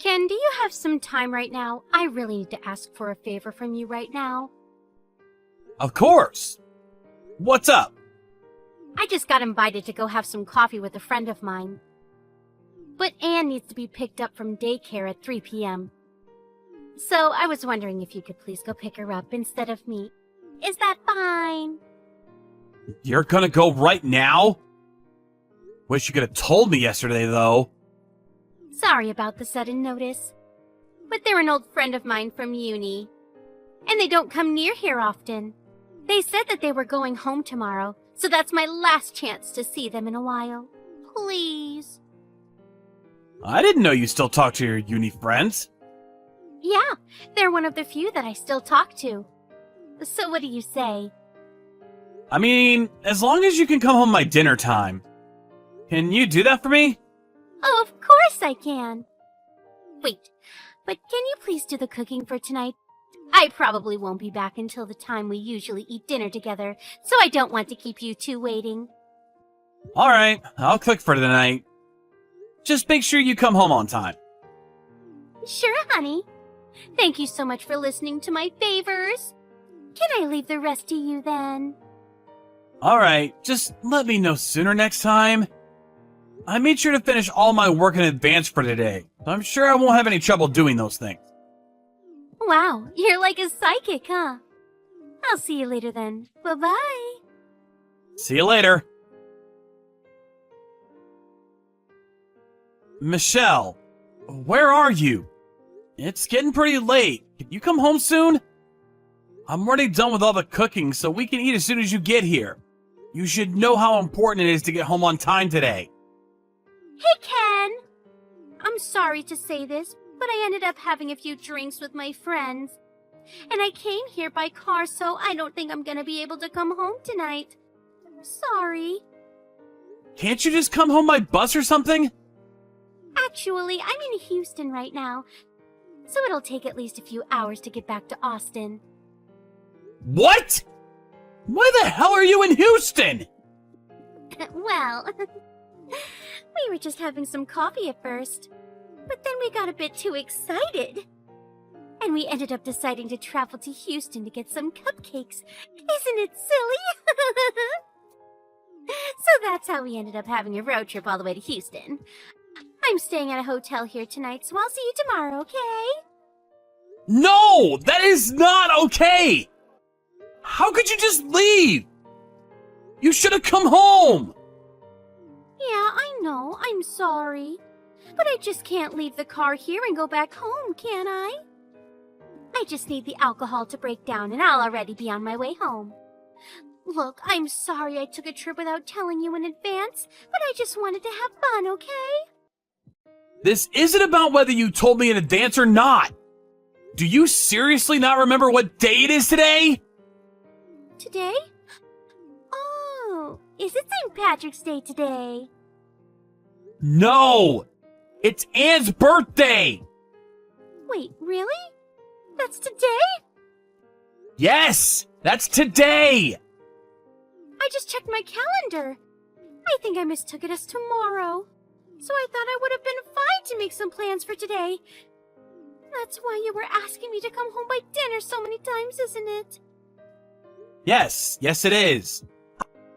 Ken, do you have some time right now? I really need to ask for a favor from you right now. Of course. What's up? I just got invited to go have some coffee with a friend of mine. But Anne needs to be picked up from daycare at 3 p.m. So I was wondering if you could please go pick her up instead of me. Is that fine? You're gonna go right now? Wish you could have told me yesterday, though. Sorry about the sudden notice. But they're an old friend of mine from uni. And they don't come near here often. They said that they were going home tomorrow, so that's my last chance to see them in a while. Please. I didn't know you still talk to your uni friends. Yeah, they're one of the few that I still talk to. So what do you say? I mean, as long as you can come home by dinner time. Can you do that for me? Oh, of course I can. Wait, but can you please do the cooking for tonight? I probably won't be back until the time we usually eat dinner together, so I don't want to keep you two waiting. Alright, I'll cook for tonight. Just make sure you come home on time. Sure, honey. Thank you so much for listening to my favors. Can I leave the rest to you then? Alright, just let me know sooner next time. I made sure to finish all my work in advance for today. I'm sure I won't have any trouble doing those things. Wow, you're like a psychic, huh? I'll see you later then. Bye-bye. See you later. Michelle, where are you? It's getting pretty late. Can you come home soon? I'm already done with all the cooking, so we can eat as soon as you get here. You should know how important it is to get home on time today. Hey, Ken! I'm sorry to say this, but I ended up having a few drinks with my friends. And I came here by car, so I don't think I'm gonna be able to come home tonight. Sorry. Can't you just come home by bus or something? Actually, I'm in Houston right now, so it'll take at least a few hours to get back to Austin. What? Why the hell are you in Houston? Well, we were just having some coffee at first, but then we got a bit too excited. And we ended up deciding to travel to Houston to get some cupcakes. Isn't it silly? So that's how we ended up having a road trip all the way to Houston. I'm staying at a hotel here tonight, so I'll see you tomorrow, okay? No, that is not okay. How could you just leave? You should have come home. Yeah, I know. I'm sorry. But I just can't leave the car here and go back home, can I? I just need the alcohol to break down and I'll already be on my way home. Look, I'm sorry I took a trip without telling you in advance, but I just wanted to have fun, okay? This isn't about whether you told me in advance or not. Do you seriously not remember what day it is today? Today? Oh, is it St. Patrick's Day today? No! It's Anne's birthday! Wait, really? That's today? Yes! That's today! I just checked my calendar. I think I mistook it as tomorrow. So I thought I would have been fine to make some plans for today. That's why you were asking me to come home by dinner so many times, isn't it? Yes it is.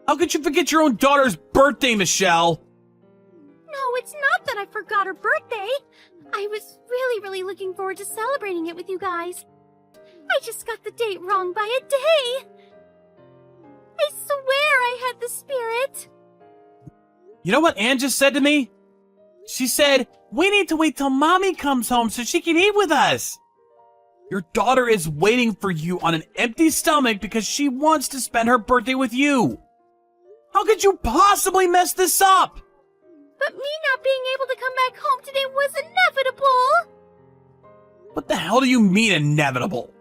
How could you forget your own daughter's birthday, Michelle? No, it's not that I forgot her birthday. I was really looking forward to celebrating it with you guys. I just got the date wrong by a day. I swear I had the spirit. You know what Anne just said to me? She said, we need to wait till Mommy comes home so she can eat with us. Your daughter is waiting for you on an empty stomach because she wants to spend her birthday with you. How could you possibly mess this up? But me not being able to come back home today was inevitable. What the hell do you mean inevitable?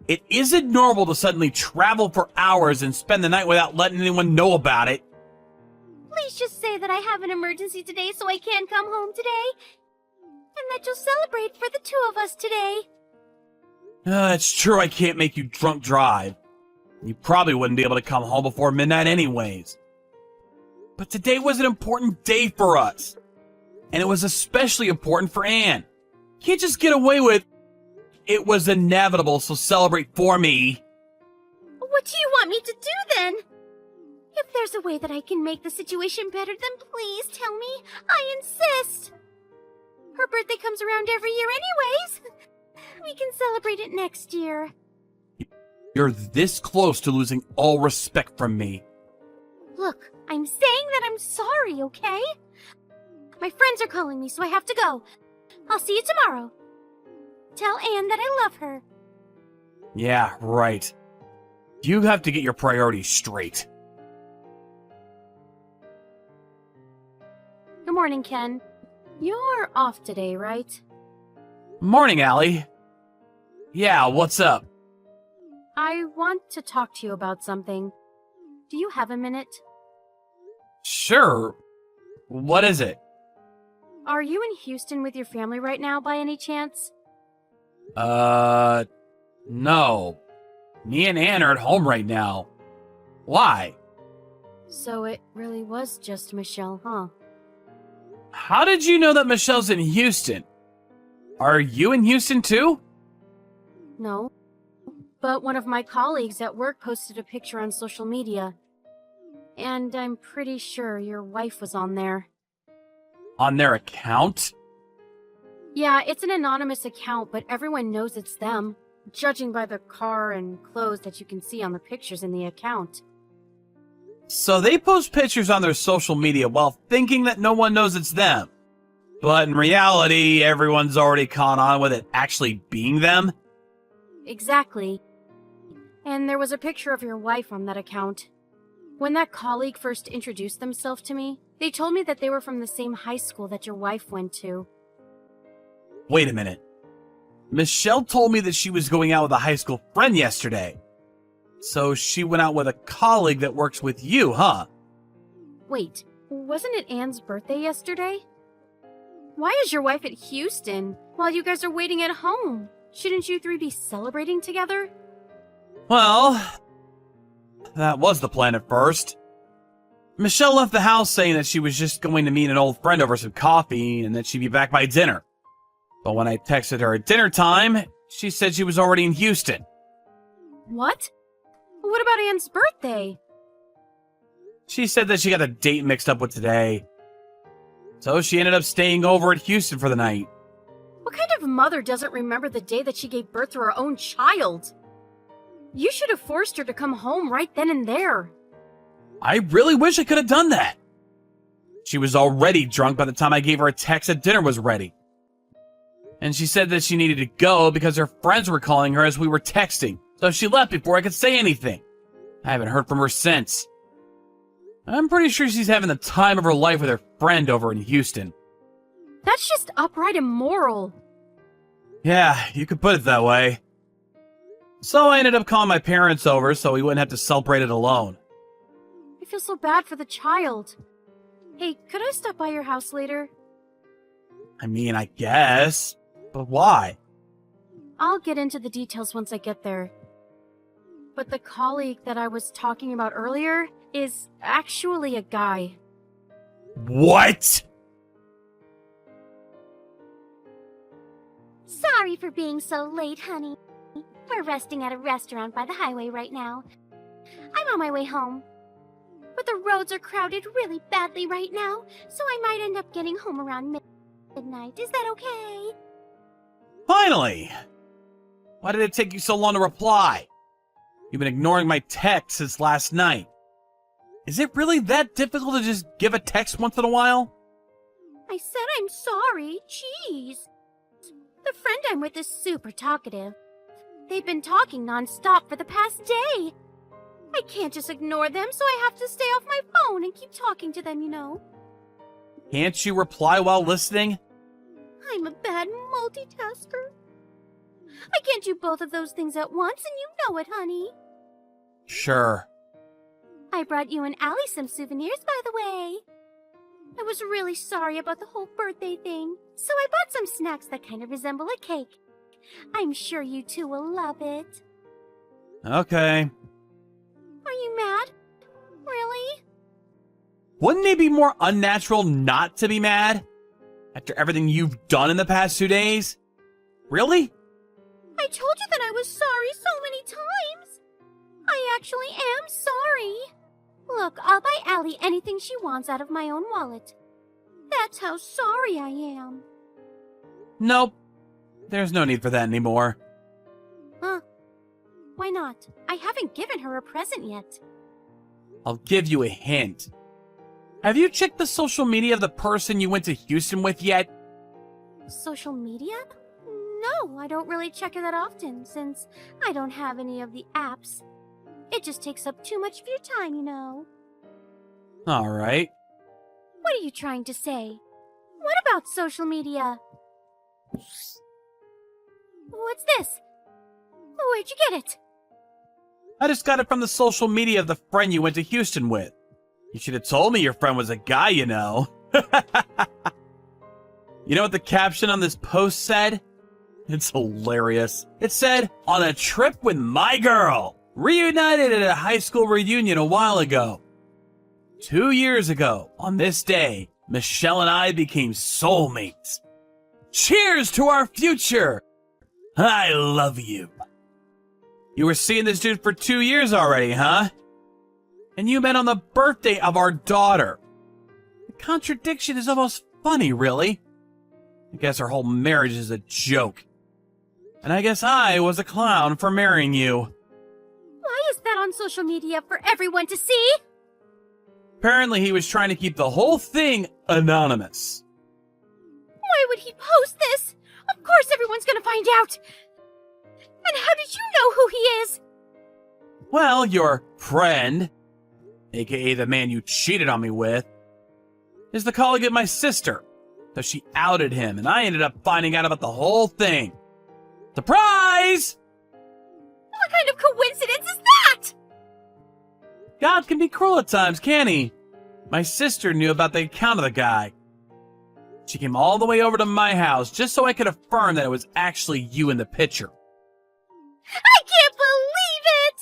It isn't normal to suddenly travel for hours and spend the night without letting anyone know about it. Please just say that I have an emergency today so I can't come home today. And that you'll celebrate for the two of us today. It's true I can't make you drunk drive. You probably wouldn't be able to come home before midnight anyways. But today was an important day for us. And it was especially important for Anne. can't just get away with, "It was inevitable, so celebrate for me." What do you want me to do then? If there's a way that I can make the situation better, then please tell me. I insist. Her birthday comes around every year anyways. We can celebrate it next year. You're this close to losing all respect from me. Look, I'm saying that I'm sorry, okay? My friends are calling me, so I have to go. I'll see you tomorrow. Tell Anne that I love her. Yeah, right. You have to get your priorities straight. Good morning, Ken. You're off today, right? Morning, Allie. Yeah, what's up? I want to talk to you about something. Do you have a minute? Sure. What is it? Are you in Houston with your family right now, by any chance? No. Me and Anne are at home right now. Why? So it really was just Michelle, huh? How did you know that Michelle's in Houston? Are you in Houston too? No. But one of my colleagues at work posted a picture on social media. And I'm pretty sure your wife was on there. On their account? Yeah, it's an anonymous account, but everyone knows it's them, judging by the car and clothes that you can see on the pictures in the account. So they post pictures on their social media while thinking that no one knows it's them. But in reality, everyone's already caught on with it actually being them? Exactly. And there was a picture of your wife on that account. When that colleague first introduced themselves to me, they told me that they were from the same high school that your wife went to. Wait a minute. Michelle told me that she was going out with a high school friend yesterday. So she went out with a colleague that works with you, huh? Wait, wasn't it Anne's birthday yesterday? Why is your wife at Houston while you guys are waiting at home? Shouldn't you three be celebrating together? Well, that was the plan at first. Michelle left the house saying that she was just going to meet an old friend over some coffee and that she'd be back by dinner. But when I texted her at dinner time, she said she was already in Houston. What? What about Anne's birthday? She said that she got a date mixed up with today. So she ended up staying over at Houston for the night. What kind of mother doesn't remember the day that she gave birth to her own child? You should have forced her to come home right then and there. I really wish I could have done that. She was already drunk by the time I gave her a text that dinner was ready. And she said that she needed to go because her friends were calling her as we were texting, so she left before I could say anything. I haven't heard from her since. I'm pretty sure she's having the time of her life with her friend over in Houston. That's just upright immoral. Yeah, you could put it that way. So I ended up calling my parents over so we wouldn't have to celebrate it alone. I feel so bad for the child. Hey, could I stop by your house later? I mean, I guess. But why? I'll get into the details once I get there. But the colleague that I was talking about earlier is actually a guy. What? Sorry for being so late, honey. We're resting at a restaurant by the highway right now. I'm on my way home. But the roads are crowded really badly right now, so I might end up getting home around midnight. Is that okay? Finally! Why did it take you so long to reply? You've been ignoring my texts since last night. Is it really that difficult to just give a text once in a while? I said I'm sorry. Jeez. The friend I'm with is super talkative. They've been talking non-stop for the past day. I can't just ignore them, so I have to stay off my phone and keep talking to them, you know. Can't you reply while listening? I'm a bad multitasker. I can't do both of those things at once, and you know it, honey. Sure. I brought you and Allie some souvenirs, by the way. I was really sorry about the whole birthday thing, so I bought some snacks that kind of resemble a cake. I'm sure you two will love it. Okay. Are you mad? Really? Wouldn't it be more unnatural not to be mad? After everything you've done in the past 2 days? Really? I told you that I was sorry so many times. I actually am sorry. Look, I'll buy Allie anything she wants out of my own wallet. That's how sorry I am. Nope. There's no need for that anymore. Huh? Why not? I haven't given her a present yet. I'll give you a hint. Have you checked the social media of the person you went to Houston with yet? Social media? No, I don't really check it that often, since I don't have any of the apps. It just takes up too much of your time, you know. Alright. What are you trying to say? What about social media? What's this? Where'd you get it? I just got it from the social media of the friend you went to Houston with. You should have told me your friend was a guy, you know. You know what the caption on this post said? It's hilarious. It said, "On a trip with my girl. Reunited at a high school reunion a while ago. 2 years ago, on this day, Michelle and I became soulmates. Cheers to our future. I love you." You were seeing this dude for 2 years already, huh? And you met on the birthday of our daughter. The contradiction is almost funny, really. I guess our whole marriage is a joke. And I guess I was a clown for marrying you. Why is that on social media for everyone to see? Apparently he was trying to keep the whole thing anonymous. Why would he post this? Of course everyone's gonna find out. And how did you know who he is? Well, your friend, aka the man you cheated on me with, is the colleague of my sister. So she outed him, and I ended up finding out about the whole thing. Surprise! What kind of coincidence is that? God can be cruel at times, can't he? My sister knew about the account of the guy. She came all the way over to my house just so I could affirm that it was actually you in the picture. I can't believe it!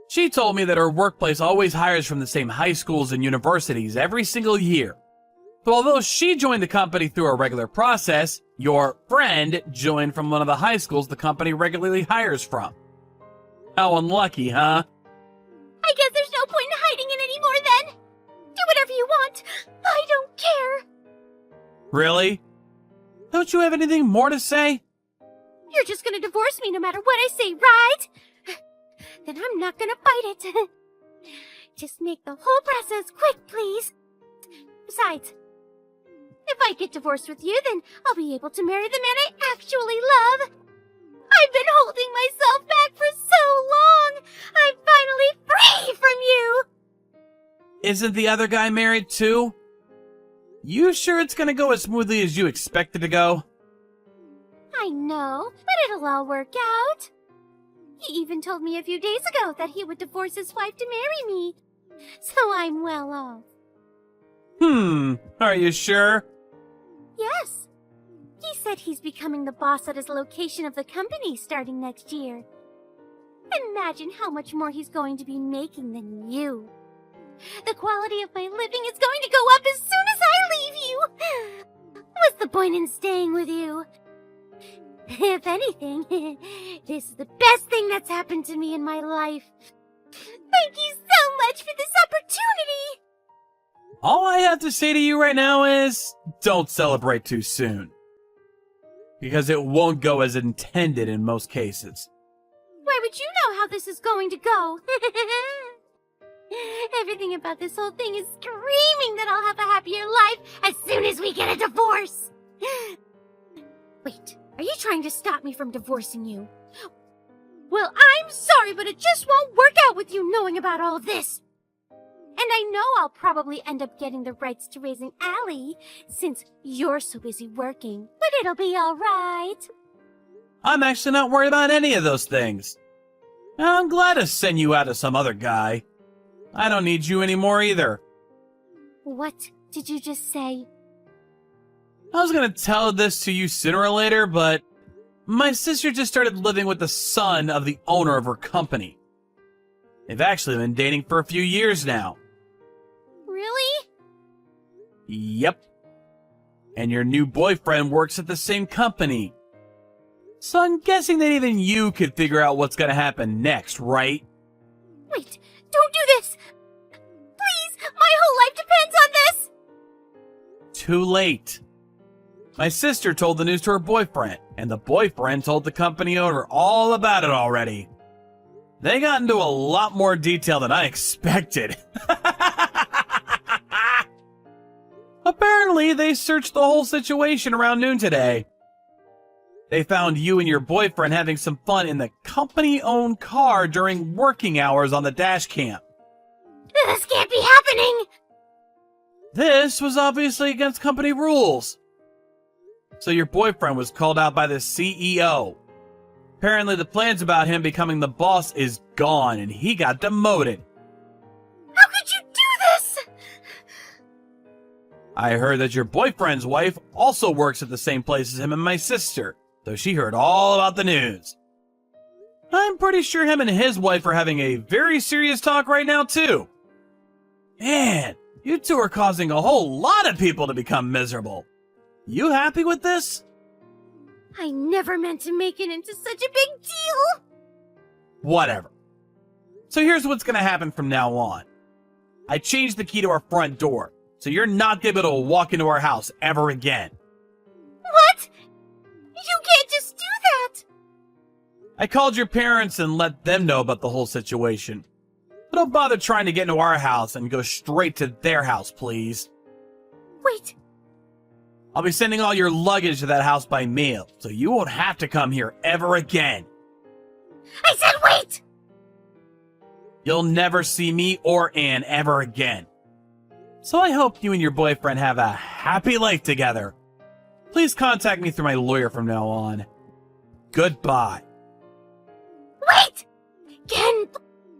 She told me that her workplace always hires from the same high schools and universities every single year. So although she joined the company through a regular process, your friend joined from one of the high schools the company regularly hires from. How unlucky, huh? I guess there's no point in hiding it anymore then. Do whatever you want. I don't care. Really? Don't you have anything more to say? You're just gonna divorce me no matter what I say, right? Then I'm not gonna fight it. Just make the whole process quick, please. Besides, if I get divorced with you, then I'll be able to marry the man I actually love. I've been holding myself back for so long. I'm finally free from you. Isn't the other guy married too? You sure it's gonna go as smoothly as you expect it to go? I know, but it'll all work out. He even told me a few days ago that he would divorce his wife to marry me. So I'm well off. Are you sure? Yes. He said he's becoming the boss at his location of the company starting next year. Imagine how much more he's going to be making than you. The quality of my living is going to go up as soon as I leave you. What's the point in staying with you? If anything, this is the best thing that's happened to me in my life. Thank you so much for this opportunity. All I have to say to you right now is, don't celebrate too soon. Because it won't go as intended in most cases. Why would you know how this is going to go? Everything about this whole thing is screaming that I'll have a happier life as soon as we get a divorce. Wait, are you trying to stop me from divorcing you? Well, I'm sorry, but it just won't work out with you knowing about all this. And I know I'll probably end up getting the rights to raising Allie, since you're so busy working. But it'll be alright. I'm actually not worried about any of those things. I'm glad to send you out to some other guy. I don't need you anymore either. What did you just say? I was gonna tell this to you sooner or later, but my sister just started living with the son of the owner of her company. They've actually been dating for a few years now. Really? Yep. And your new boyfriend works at the same company. So I'm guessing that even you could figure out what's gonna happen next, right? Wait, don't do this! Please, my whole life depends on this! Too late. My sister told the news to her boyfriend, and the boyfriend told the company owner all about it already. They got into a lot more detail than I expected. Apparently, they searched the whole situation around noon today. They found you and your boyfriend having some fun in the company-owned car during working hours on the dash cam. This can't be happening! This was obviously against company rules. So your boyfriend was called out by the CEO. Apparently the plans about him becoming the boss is gone and he got demoted. How could you do this? I heard that your boyfriend's wife also works at the same place as him and my sister, though she heard all about the news. I'm pretty sure him and his wife are having a very serious talk right now too. Man, you two are causing a whole lot of people to become miserable. You happy with this? I never meant to make it into such a big deal. Whatever. So here's what's gonna happen from now on. I changed the key to our front door, so you're not gonna be able to walk into our house ever again. What? You can't just do that! I called your parents and let them know about the whole situation. But don't bother trying to get into our house and go straight to their house, please. Wait, I'll be sending all your luggage to that house by mail, so you won't have to come here ever again. I said wait! You'll never see me or Anne ever again. So I hope you and your boyfriend have a happy life together. Please contact me through my lawyer from now on. Goodbye. Wait! Ken,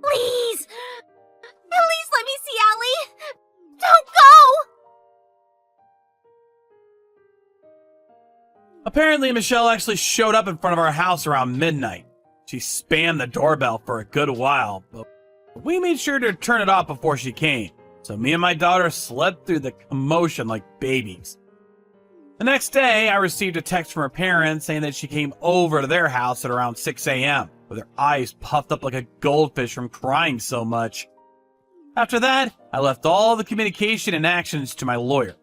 please! At least let me see Allie! Don't go! Apparently, Michelle actually showed up in front of our house around midnight. She spammed the doorbell for a good while, but we made sure to turn it off before she came, so me and my daughter slept through the commotion like babies. The next day, I received a text from her parents saying that she came over to their house at around 6 a.m., with her eyes puffed up like a goldfish from crying so much. After that, I left all the communication and actions to my lawyer.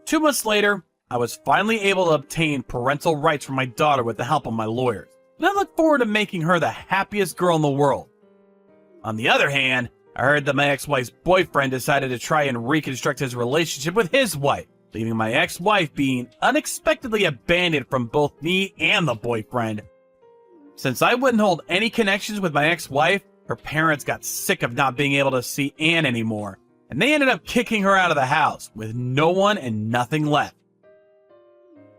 2 months later, I was finally able to obtain parental rights for my daughter with the help of my lawyers, and I look forward to making her the happiest girl in the world. On the other hand, I heard that my ex-wife's boyfriend decided to try and reconstruct his relationship with his wife, leaving my ex-wife being unexpectedly abandoned from both me and the boyfriend. Since I wouldn't hold any connections with my ex-wife, her parents got sick of not being able to see Anne anymore, and they ended up kicking her out of the house with no one and nothing left.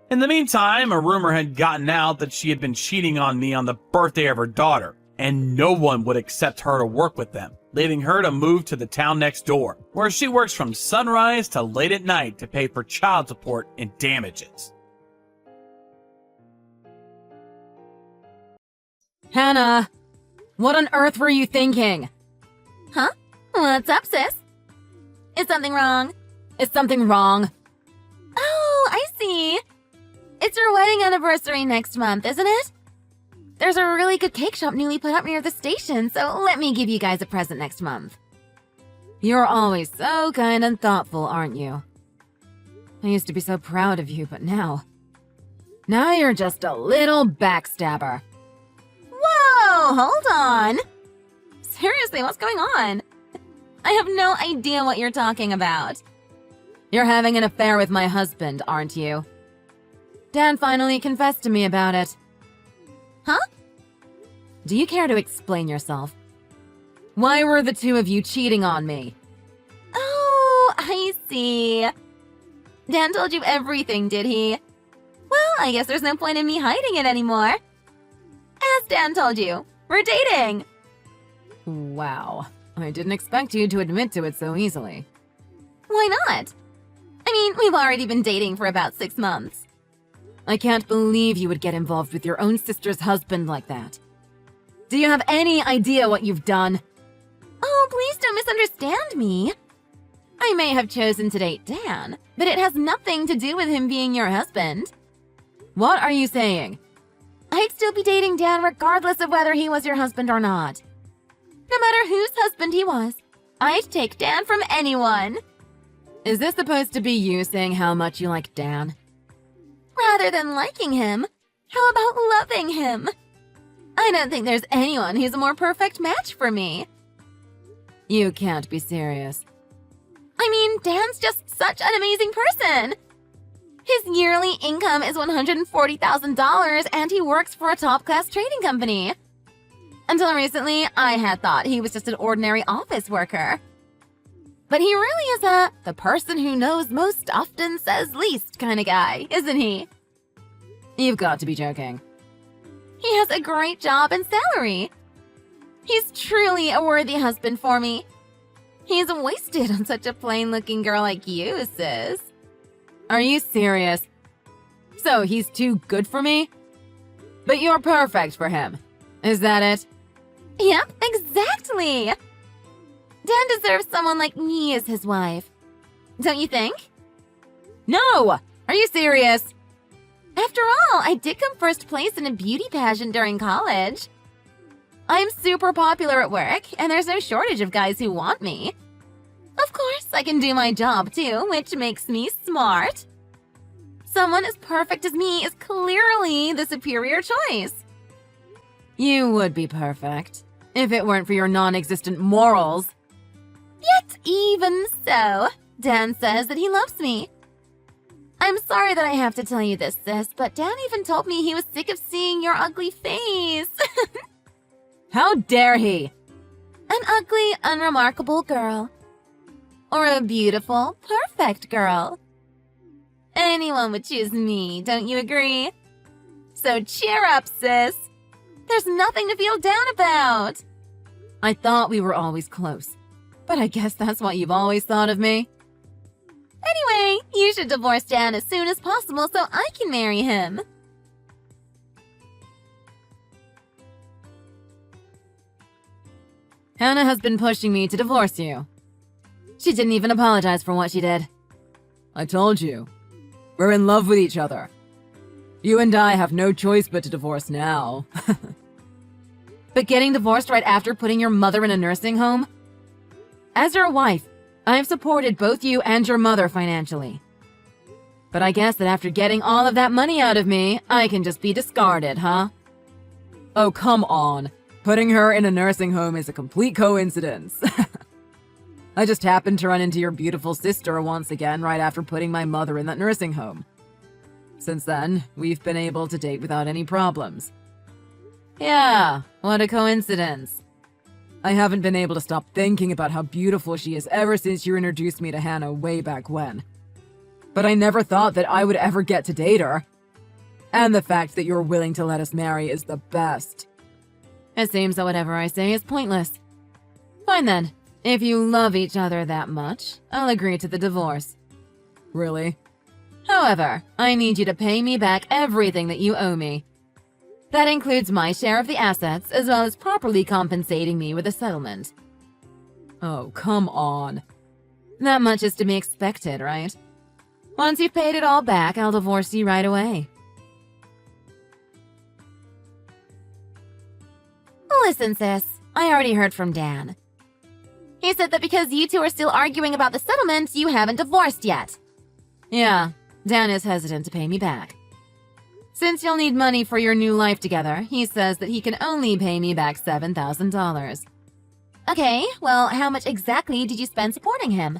In the meantime, a rumor had gotten out that she had been cheating on me on the birthday of her daughter, and no one would accept her to work with them, leaving her to move to the town next door, where she works from sunrise to late at night to pay for child support and damages. Hannah, what on earth were you thinking? Huh? What's up, sis? Is something wrong? Is something wrong? Oh, I see. It's your wedding anniversary next month, isn't it? There's a really good cake shop newly put up near the station, so let me give you guys a present next month. You're always so kind and thoughtful, aren't you? I used to be so proud of you, but now you're just a little backstabber. Whoa, hold on. Seriously, what's going on? I have no idea what you're talking about. You're having an affair with my husband, aren't you? Dan finally confessed to me about it. Huh? Do you care to explain yourself? Why were the two of you cheating on me? Oh, I see. Dan told you everything, did he? Well, I guess there's no point in me hiding it anymore. As Dan told you, we're dating. Wow, I didn't expect you to admit to it so easily. Why not? I mean, we've already been dating for about 6 months. I can't believe you would get involved with your own sister's husband like that. Do you have any idea what you've done? Oh, please don't misunderstand me. I may have chosen to date Dan, but it has nothing to do with him being your husband. What are you saying? I'd still be dating Dan regardless of whether he was your husband or not. No matter whose husband he was, I'd take Dan from anyone. Is this supposed to be you saying how much you like Dan? Rather than liking him, how about loving him? I don't think there's anyone who's a more perfect match for me. You can't be serious. I mean, Dan's just such an amazing person. His yearly income is $140,000 and he works for a top-class trading company. Until recently, I had thought he was just an ordinary office worker. But he really is the person who knows most often says least kind of guy, isn't he? You've got to be joking. He has a great job and salary. He's truly a worthy husband for me. He's wasted on such a plain-looking girl like you, sis. Are you serious? So he's too good for me? But you're perfect for him. Is that it? Yep, exactly. Dan deserves someone like me as his wife. Don't you think? No! Are you serious? After all, I did come first place in a beauty pageant during college. I'm super popular at work, and there's no shortage of guys who want me. Of course, I can do my job too, which makes me smart. Someone as perfect as me is clearly the superior choice. You would be perfect, if it weren't for your non-existent morals. Yet even so, Dan says that he loves me. I'm sorry that I have to tell you this, sis, but Dan even told me he was sick of seeing your ugly face. How dare he? An ugly, unremarkable girl. Or a beautiful, perfect girl. Anyone would choose me, don't you agree? So cheer up, sis. There's nothing to feel down about. I thought we were always close, but I guess that's what you've always thought of me. Anyway, you should divorce Dan as soon as possible so I can marry him. Hannah has been pushing me to divorce you. She didn't even apologize for what she did. I told you. We're in love with each other. You and I have no choice but to divorce now. But getting divorced right after putting your mother in a nursing home? As your wife, I've supported both you and your mother financially. But I guess that after getting all of that money out of me, I can just be discarded, huh? Oh, come on. Putting her in a nursing home is a complete coincidence. I just happened to run into your beautiful sister once again right after putting my mother in that nursing home. Since then, we've been able to date without any problems. Yeah, what a coincidence. I haven't been able to stop thinking about how beautiful she is ever since you introduced me to Hannah way back when. But I never thought that I would ever get to date her. And the fact that you're willing to let us marry is the best. It seems that whatever I say is pointless. Fine then. If you love each other that much, I'll agree to the divorce. Really? However, I need you to pay me back everything that you owe me. That includes my share of the assets, as well as properly compensating me with a settlement. Oh, come on. That much is to be expected, right? Once you've paid it all back, I'll divorce you right away. Listen, sis, I already heard from Dan. He said that because you two are still arguing about the settlement, you haven't divorced yet. Yeah, Dan is hesitant to pay me back. Since you'll need money for your new life together, he says that he can only pay me back $7,000. Okay, well, how much exactly did you spend supporting him?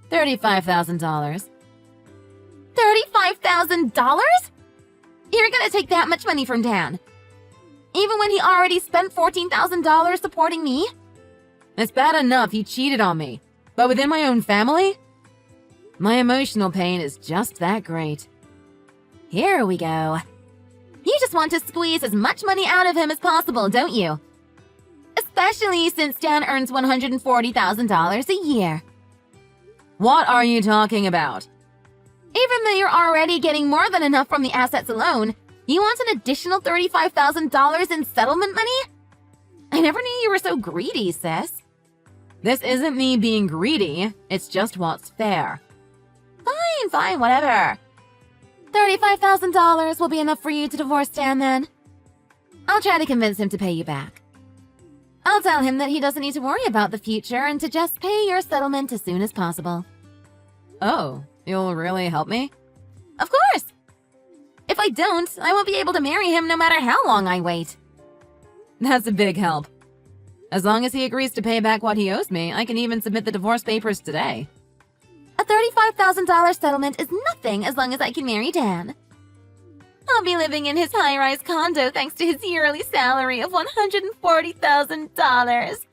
$35,000. $35,000? You're gonna take that much money from Dan? Even when he already spent $14,000 supporting me? It's bad enough he cheated on me, but within my own family? My emotional pain is just that great. Here we go. You just want to squeeze as much money out of him as possible, don't you? Especially since Dan earns $140,000 a year. What are you talking about? Even though you're already getting more than enough from the assets alone, you want an additional $35,000 in settlement money? I never knew you were so greedy, sis. This isn't me being greedy, it's just what's fair. Fine, whatever. $35,000 will be enough for you to divorce Dan then. I'll try to convince him to pay you back. I'll tell him that he doesn't need to worry about the future and to just pay your settlement as soon as possible. Oh, you'll really help me? Of course! If I don't, I won't be able to marry him no matter how long I wait. That's a big help. As long as he agrees to pay back what he owes me, I can even submit the divorce papers today. A $35,000 settlement is nothing as long as I can marry Dan. I'll be living in his high-rise condo thanks to his yearly salary of $140,000.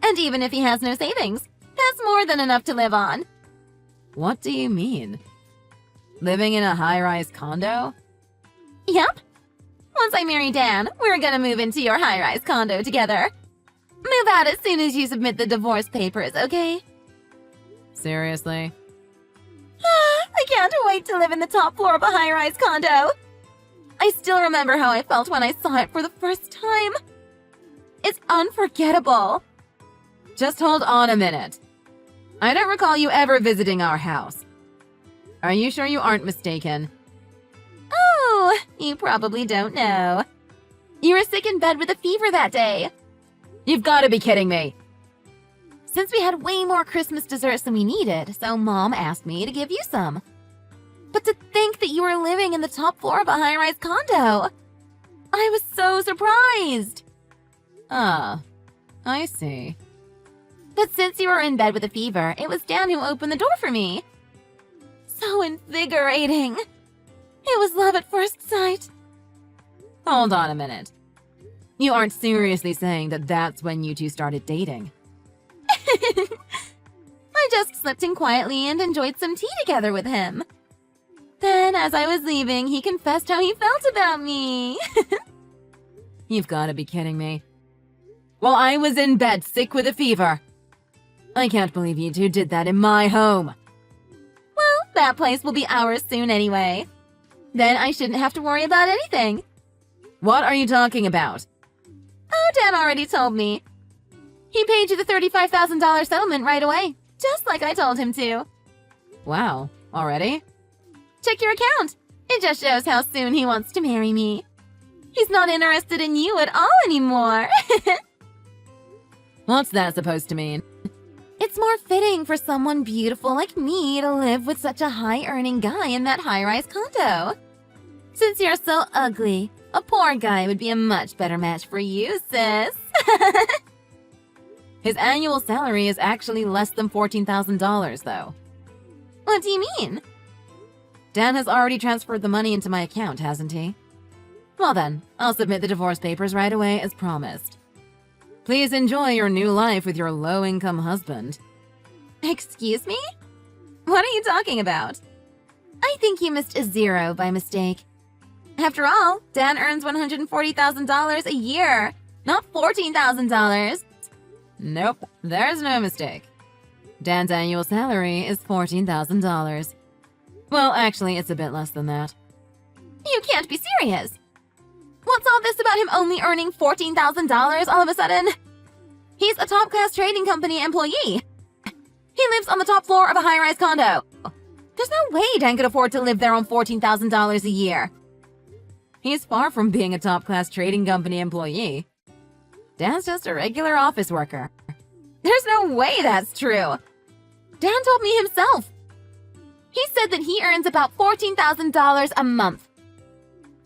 And even if he has no savings, that's more than enough to live on. What do you mean? Living in a high-rise condo? Yep. Once I marry Dan, we're gonna move into your high-rise condo together. Move out as soon as you submit the divorce papers, okay? Seriously? I can't wait to live in the top floor of a high-rise condo. I still remember how I felt when I saw it for the first time. It's unforgettable. Just hold on a minute. I don't recall you ever visiting our house. Are you sure you aren't mistaken? Oh, you probably don't know. You were sick in bed with a fever that day. You've got to be kidding me. Since we had way more Christmas desserts than we needed, so Mom asked me to give you some. But to think that you were living in the top floor of a high-rise condo. I was so surprised. Ah, I see. But since you were in bed with a fever, it was Dan who opened the door for me. So invigorating. It was love at first sight. Hold on a minute. You aren't seriously saying that that's when you two started dating? I just slipped in quietly and enjoyed some tea together with him. Then, as I was leaving, he confessed how he felt about me. You've got to be kidding me. While I was in bed sick with a fever. I can't believe you two did that in my home. Well, that place will be ours soon anyway. Then I shouldn't have to worry about anything. What are you talking about? Oh, Dan already told me. He paid you the $35,000 settlement right away, just like I told him to. Wow, already? Check your account. It just shows how soon he wants to marry me. He's not interested in you at all anymore. What's that supposed to mean? It's more fitting for someone beautiful like me to live with such a high-earning guy in that high-rise condo. Since you're so ugly, a poor guy would be a much better match for you, sis. His annual salary is actually less than $14,000, though. What do you mean? Dan has already transferred the money into my account, hasn't he? Well then, I'll submit the divorce papers right away as promised. Please enjoy your new life with your low-income husband. Excuse me? What are you talking about? I think you missed a zero by mistake. After all, Dan earns $140,000 a year, not $14,000. Nope, there's no mistake. Dan's annual salary is $14,000. Well, actually, it's a bit less than that. You can't be serious. What's all this about him only earning $14,000 all of a sudden? He's a top-class trading company employee. He lives on the top floor of a high-rise condo. There's no way Dan could afford to live there on $14,000 a year. He's far from being a top-class trading company employee. Dan's just a regular office worker. There's no way that's true. Dan told me himself. He said that he earns about $14,000 a month.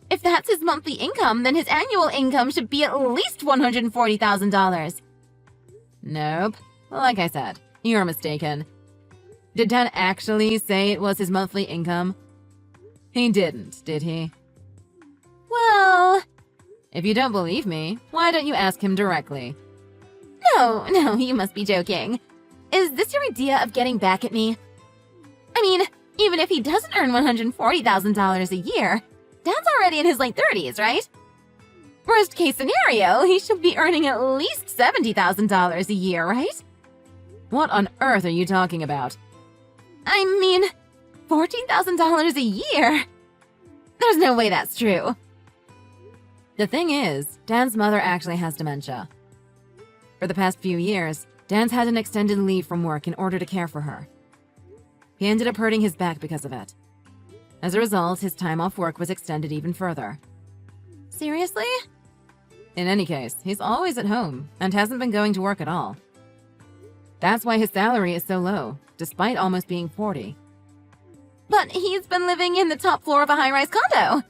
If that's his monthly income, then his annual income should be at least $140,000. Nope. Like I said, you're mistaken. Did Dan actually say it was his monthly income? He didn't, did he? Well, if you don't believe me, why don't you ask him directly? No, you must be joking. Is this your idea of getting back at me? I mean, even if he doesn't earn $140,000 a year, Dan's already in his late 30s, right? Worst case scenario, he should be earning at least $70,000 a year, right? What on earth are you talking about? I mean, $14,000 a year? There's no way that's true. The thing is, Dan's mother actually has dementia. For the past few years, Dan's had an extended leave from work in order to care for her. He ended up hurting his back because of it. As a result, his time off work was extended even further. Seriously? In any case, he's always at home and hasn't been going to work at all. That's why his salary is so low, despite almost being 40. But he's been living in the top floor of a high-rise condo.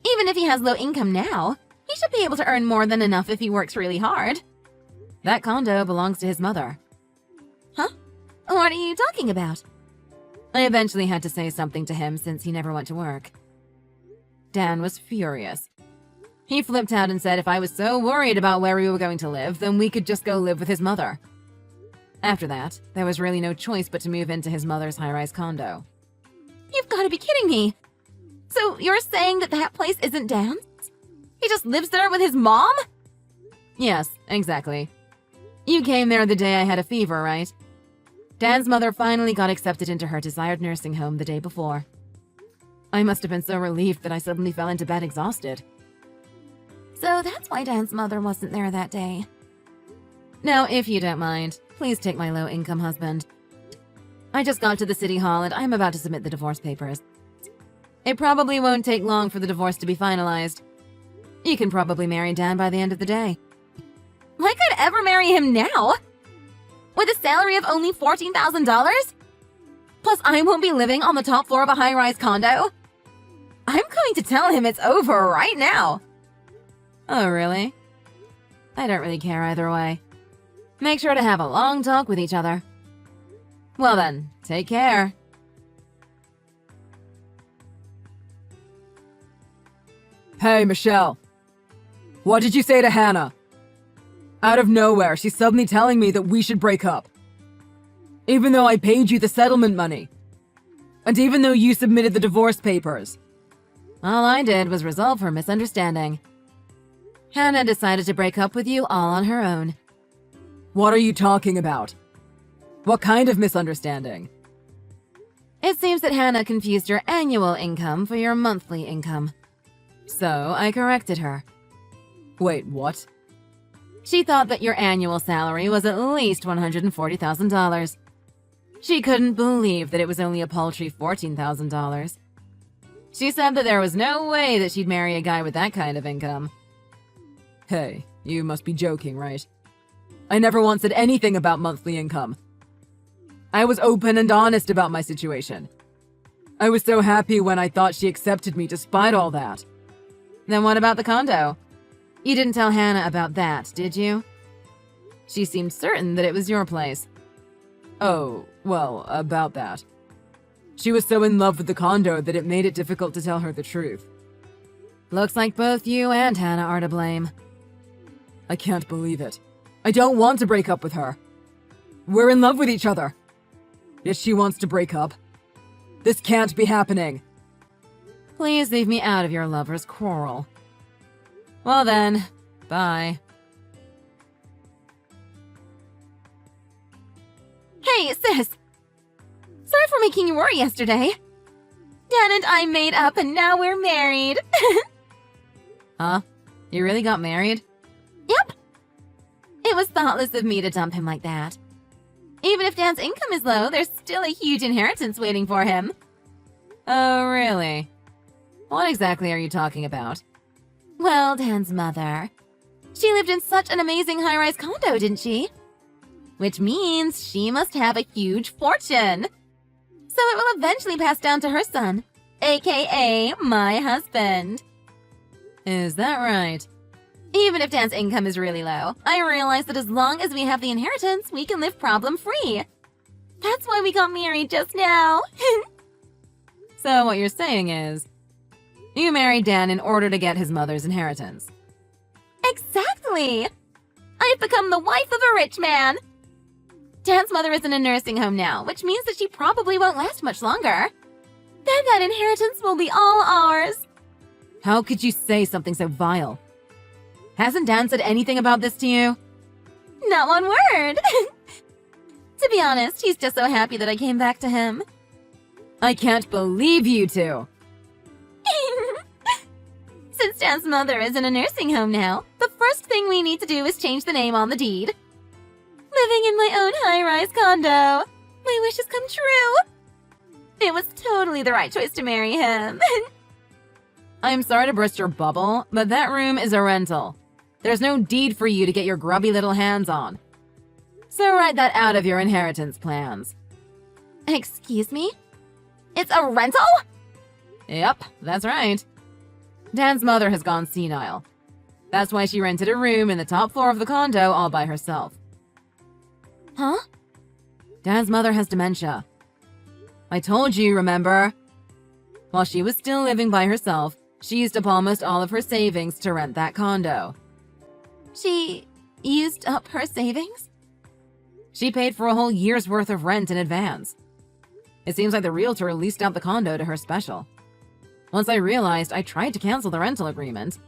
Even if he has low income now, he should be able to earn more than enough if he works really hard. That condo belongs to his mother. Huh? What are you talking about? I eventually had to say something to him since he never went to work. Dan was furious. He flipped out and said if I was so worried about where we were going to live, then we could just go live with his mother. After that, there was really no choice but to move into his mother's high-rise condo. You've got to be kidding me! So you're saying that that place isn't Dan's? He just lives there with his mom? Yes, exactly. You came there the day I had a fever, right? Dan's mother finally got accepted into her desired nursing home the day before. I must have been so relieved that I suddenly fell into bed exhausted. So that's why Dan's mother wasn't there that day. Now, if you don't mind, please take my low-income husband. I just got to the city hall and I'm about to submit the divorce papers. It probably won't take long for the divorce to be finalized. You can probably marry Dan by the end of the day. I could ever marry him now? With a salary of only $14,000? Plus, I won't be living on the top floor of a high-rise condo? I'm going to tell him it's over right now. Oh, really? I don't really care either way. Make sure to have a long talk with each other. Well then, take care. Hey, Michelle. What did you say to Hannah? Out of nowhere, she's suddenly telling me that we should break up. Even though I paid you the settlement money. And even though you submitted the divorce papers. All I did was resolve her misunderstanding. Hannah decided to break up with you all on her own. What are you talking about? What kind of misunderstanding? It seems that Hannah confused your annual income for your monthly income. So I corrected her. Wait, what? She thought that your annual salary was at least $140,000. She couldn't believe that it was only a paltry $14,000. She said that there was no way that she'd marry a guy with that kind of income. Hey, you must be joking, right? I never once said anything about monthly income. I was open and honest about my situation. I was so happy when I thought she accepted me despite all that. Then what about the condo? You didn't tell Hannah about that, did you? She seemed certain that it was your place. Oh, well, about that. She was so in love with the condo that it made it difficult to tell her the truth. Looks like both you and Hannah are to blame. I can't believe it. I don't want to break up with her. We're in love with each other. Yet she wants to break up. This can't be happening. Please leave me out of your lover's quarrel. Well then, bye. Hey, sis! Sorry for making you worry yesterday. Dan and I made up and now we're married. Huh? You really got married? Yep. It was thoughtless of me to dump him like that. Even if Dan's income is low, there's still a huge inheritance waiting for him. Oh, really? What exactly are you talking about? Well, Dan's mother. She lived in such an amazing high-rise condo, didn't she? Which means she must have a huge fortune. So it will eventually pass down to her son, aka my husband. Is that right? Even if Dan's income is really low, I realize that as long as we have the inheritance, we can live problem-free. That's why we got married just now. So what you're saying is, you married Dan in order to get his mother's inheritance. Exactly! I've become the wife of a rich man. Dan's mother is in a nursing home now, which means that she probably won't last much longer. Then that inheritance will be all ours. How could you say something so vile? Hasn't Dan said anything about this to you? Not one word. To be honest, he's just so happy that I came back to him. I can't believe you two. Since Dan's mother is in a nursing home now, the first thing we need to do is change the name on the deed. Living in my own high-rise condo. My wish has come true. It was totally the right choice to marry him. I'm sorry to burst your bubble, but that room is a rental. There's no deed for you to get your grubby little hands on. So write that out of your inheritance plans. Excuse me? It's a rental? Yep, that's right. Dan's mother has gone senile. That's why she rented a room in the top floor of the condo all by herself. Huh? Dan's mother has dementia. I told you, remember? While she was still living by herself, she used up almost all of her savings to rent that condo. She used up her savings? She paid for a whole year's worth of rent in advance. It seems like the realtor leased out the condo to her special. Once I realized, I tried to cancel the rental agreement.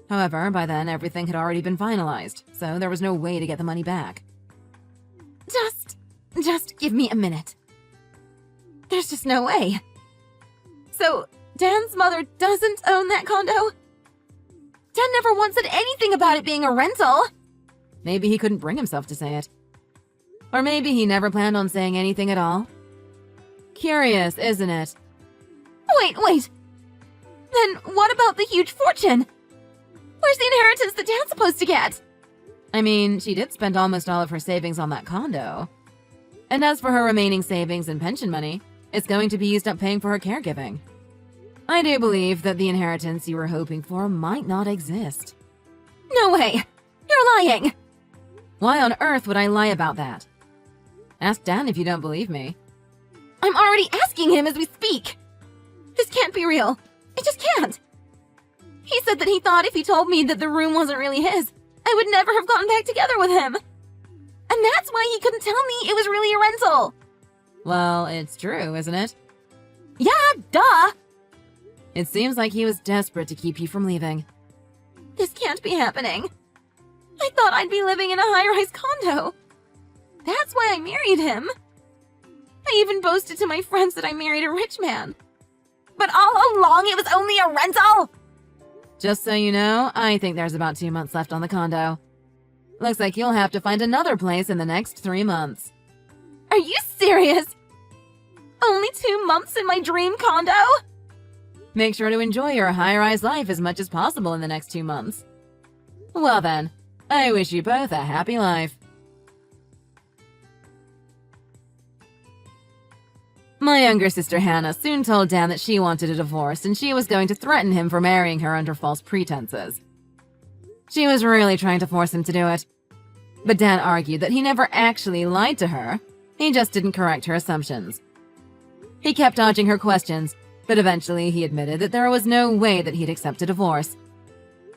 However, by then everything had already been finalized, so there was no way to get the money back. Just give me a minute. There's just no way. So, Dan's mother doesn't own that condo? Dan never once said anything about it being a rental. Maybe he couldn't bring himself to say it. Or maybe he never planned on saying anything at all. Curious, isn't it? Wait. Then what about the huge fortune? Where's the inheritance that Dan's supposed to get? I mean, she did spend almost all of her savings on that condo. And as for her remaining savings and pension money, it's going to be used up paying for her caregiving. I do believe that the inheritance you were hoping for might not exist. No way! You're lying! Why on earth would I lie about that? Ask Dan if you don't believe me. I'm already asking him as we speak. This can't be real. It just can't. He said that he thought if he told me that the room wasn't really his, I would never have gotten back together with him. And that's why he couldn't tell me it was really a rental. Well, it's true, isn't it? Yeah, duh. It seems like he was desperate to keep you from leaving. This can't be happening. I thought I'd be living in a high-rise condo. That's why I married him. I even boasted to my friends that I married a rich man. But all along it was only a rental! Just so you know, I think there's about 2 months left on the condo. Looks like you'll have to find another place in the next 3 months. Are you serious? Only 2 months in my dream condo? Make sure to enjoy your high-rise life as much as possible in the next 2 months. Well then, I wish you both a happy life. My younger sister Hannah soon told Dan that she wanted a divorce and she was going to threaten him for marrying her under false pretenses. She was really trying to force him to do it. But Dan argued that he never actually lied to her, he just didn't correct her assumptions. He kept dodging her questions, but eventually he admitted that there was no way that he'd accept a divorce.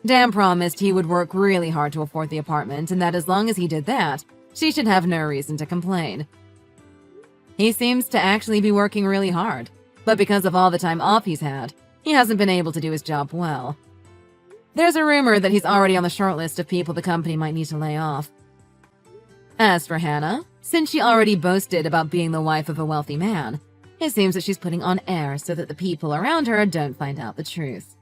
Dan promised he would work really hard to afford the apartment and that as long as he did that, she should have no reason to complain. He seems to actually be working really hard, but because of all the time off he's had, he hasn't been able to do his job well. There's a rumor that he's already on the short list of people the company might need to lay off. As for Hannah, since she already boasted about being the wife of a wealthy man, it seems that she's putting on airs so that the people around her don't find out the truth.